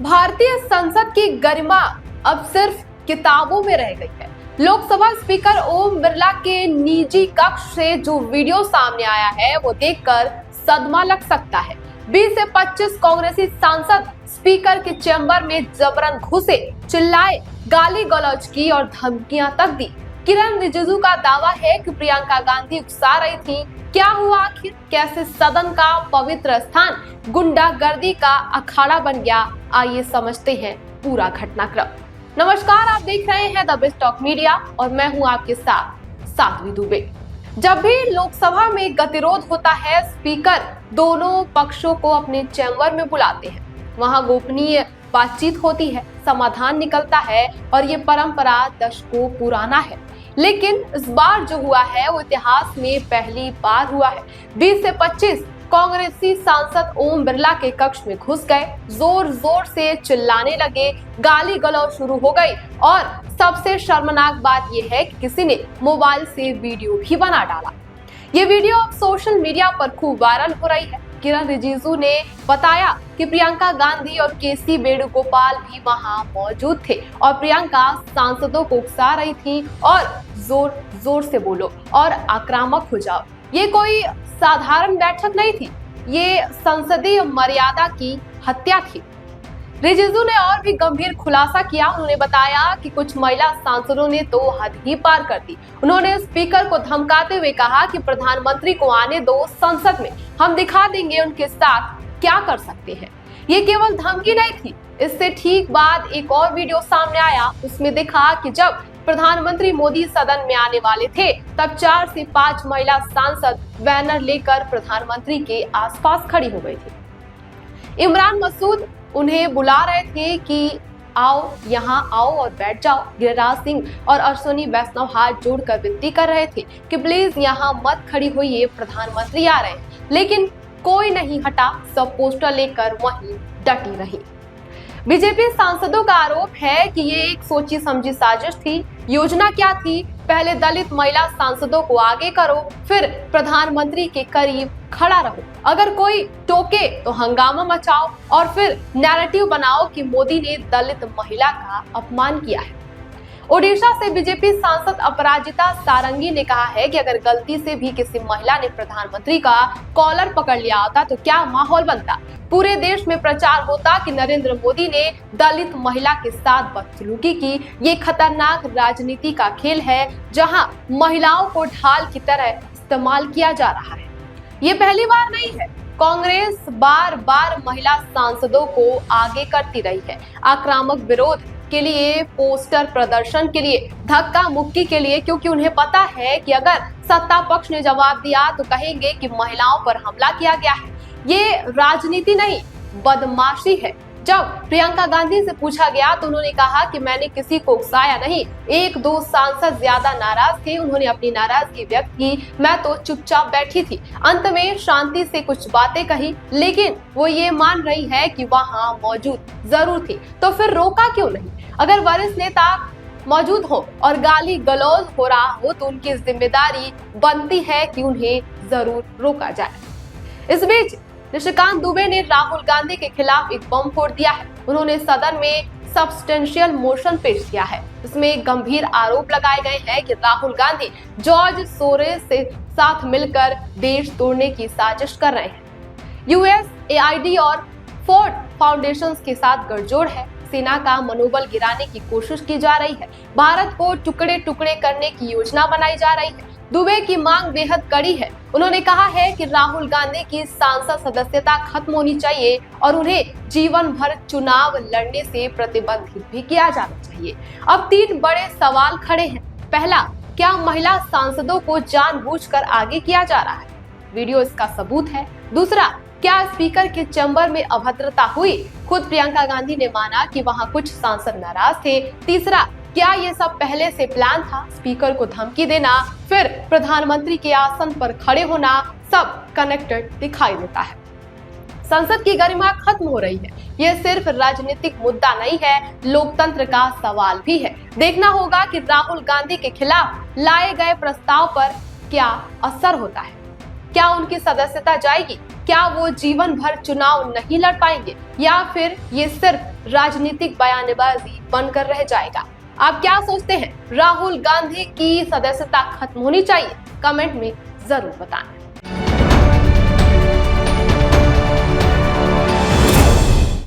भारतीय संसद की गरिमा अब सिर्फ किताबों में रह गई है। लोकसभा स्पीकर ओम बिरला के निजी कक्ष से जो वीडियो सामने आया है वो देखकर सदमा लग सकता है। 20 से 25 कांग्रेसी सांसद स्पीकर के चैम्बर में जबरन घुसे, चिल्लाए, गाली गलौज की और धमकियां तक दी। किरण रिजिजू का दावा है कि प्रियंका गांधी उकसा रही थी। क्या हुआ आखिर? कैसे सदन का पवित्र स्थान गुंडागर्दी का अखाड़ा बन गया? आइए समझते हैं पूरा घटनाक्रम। नमस्कार, आप देख रहे हैं द बेस्ट टॉक मीडिया और मैं हूं आपके साथ साध्वी दुबे। जब भी लोकसभा में गतिरोध होता है, स्पीकर दोनों पक्षों को अपने चैम्बर में बुलाते हैं। वहां गोपनीय बातचीत होती है, समाधान निकलता है और ये परंपरा दशकों पुराना है। लेकिन इस बार जो हुआ है वो इतिहास में पहली बार हुआ है। 20 से 25 कांग्रेसी सांसद ओम बिरला के कक्ष में घुस गए, जोर जोर से चिल्लाने लगे, गाली गलौज शुरू हो गई और सबसे शर्मनाक बात यह है कि किसी ने मोबाइल से वीडियो भी बना डाला। ये वीडियो अब सोशल मीडिया पर खूब वायरल हो रही है। किरण रिजिजू ने बताया कि प्रियंका गांधी और केसी वेणुगोपाल भी वहां मौजूद थे और प्रियंका सांसदों को उकसा रही थी और जोर जोर से बोलो और आक्रामक हो जाओ। ये कोई साधारण बैठक नहीं थी, ये संसदीय मर्यादा की हत्या थी। रिजिजू ने और भी गंभीर खुलासा किया। उन्होंने बताया कि कुछ महिला सांसदों ने तो हद ही पार कर दी। उन्होंने स्पीकर को धमकाते हुए कहा कि प्रधानमंत्री को आने दो संसद में, हम दिखा देंगे उनके साथ क्या कर सकते हैं। ये केवल धमकी नहीं थी। इससे ठीक बाद एक और वीडियो सामने आया। उसमें दिखा कि जब प्रधानमंत्री मोदी सदन में आने वाले थे तब 4 से 5 महिला सांसद बैनर लेकर प्रधानमंत्री के आसपास खड़ी हो गई थी। इमरान मसूद उन्हें बुला रहे थे कि आओ, यहाँ आओ और बैठ जाओ। गिरिराज सिंह और अश्विनी वैष्णव हाथ जोड़कर विनती कर रहे थे कि प्लीज यहाँ मत खड़ी होइए, प्रधानमंत्री आ रहे हैं। लेकिन कोई नहीं हटा, सब पोस्टर लेकर वहीं डटी रही। बीजेपी सांसदों का आरोप है कि ये एक सोची समझी साजिश थी। योजना क्या थी? पहले दलित महिला सांसदों को आगे करो, फिर प्रधानमंत्री के करीब खड़ा रहो। अगर कोई टोके तो हंगामा मचाओ और फिर नैरेटिव बनाओ कि मोदी ने दलित महिला का अपमान किया है। ओडिशा से बीजेपी सांसद अपराजिता सारंगी ने कहा है कि अगर गलती से भी किसी महिला ने प्रधानमंत्री का कॉलर पकड़ लिया होता तो क्या माहौल बनता। पूरे देश में प्रचार होता कि नरेंद्र मोदी ने दलित महिला के साथ बदसलूकी की। ये खतरनाक राजनीति का खेल है जहां महिलाओं को ढाल की तरह इस्तेमाल किया जा रहा है। ये पहली बार नहीं है। कांग्रेस बार बार महिला सांसदों को आगे करती रही है, आक्रामक विरोध के लिए, पोस्टर प्रदर्शन के लिए, धक्का मुक्की के लिए, क्योंकि उन्हें पता है कि अगर सत्ता पक्ष ने जवाब दिया तो कहेंगे कि महिलाओं पर हमला किया गया है। ये राजनीति नहीं, बदमाशी है। जब प्रियंका गांधी से पूछा गया तो उन्होंने कहा कि मैंने किसी को उकसाया नहीं, 1-2 सांसद ज्यादा नाराज थे, उन्होंने अपनी नाराजगी व्यक्त की, मैं तो चुपचाप बैठी थी। अंत में शांति से कुछ बातें कही, लेकिन वो ये मान रही है कि वहां मौजूद जरूर थी, तो फिर रोका क्यों नहीं? अगर वरिष्ठ नेता मौजूद हो और गाली गलौज हो रहा हो तो उनकी जिम्मेदारी बनती है कि उन्हें जरूर रोका जाए। इस बीच निशिकांत दुबे ने राहुल गांधी के खिलाफ एक बम फोड़ दिया है। उन्होंने सदन में सब्सटेंशियल मोशन पेश किया है। इसमें गंभीर आरोप लगाए गए हैं कि राहुल गांधी जॉर्ज सोरोस से साथ मिलकर देश तोड़ने की साजिश कर रहे हैं। यूएसएआईडी और फोर्ड फाउंडेशन के साथ गठजोड़ है। सेना का मनोबल गिराने की कोशिश की जा रही है। भारत को टुकड़े टुकड़े करने की योजना बनाई जा रही है। दुबे की मांग बेहद कड़ी है। उन्होंने कहा है कि राहुल गांधी की सांसद सदस्यता खत्म होनी चाहिए और उन्हें जीवन भर चुनाव लड़ने से प्रतिबंधित भी किया जाना चाहिए। अब 3 बड़े सवाल खड़े हैं। पहला, क्या महिला सांसदों को जानबूझकर आगे किया जा रहा है? वीडियो इसका सबूत है। दूसरा, क्या स्पीकर के चैम्बर में अभद्रता हुई? खुद प्रियंका गांधी ने माना कि वहां कुछ सांसद नाराज थे। तीसरा, क्या ये सब पहले से प्लान था? स्पीकर को धमकी देना, फिर प्रधानमंत्री के आसन पर खड़े होना, सब कनेक्टेड दिखाई देता है। संसद की गरिमा खत्म हो रही है। ये सिर्फ राजनीतिक मुद्दा नहीं है, लोकतंत्र का सवाल भी है। देखना होगा कि राहुल गांधी के खिलाफ लाए गए प्रस्ताव पर क्या असर होता है। क्या उनकी सदस्यता जाएगी? क्या वो जीवन भर चुनाव नहीं लड़ पाएंगे, या फिर ये सिर्फ राजनीतिक बयानबाजी बनकर रह जाएगा? आप क्या सोचते हैं? राहुल गांधी की सदस्यता खत्म होनी चाहिए? कमेंट में जरूर बताएं।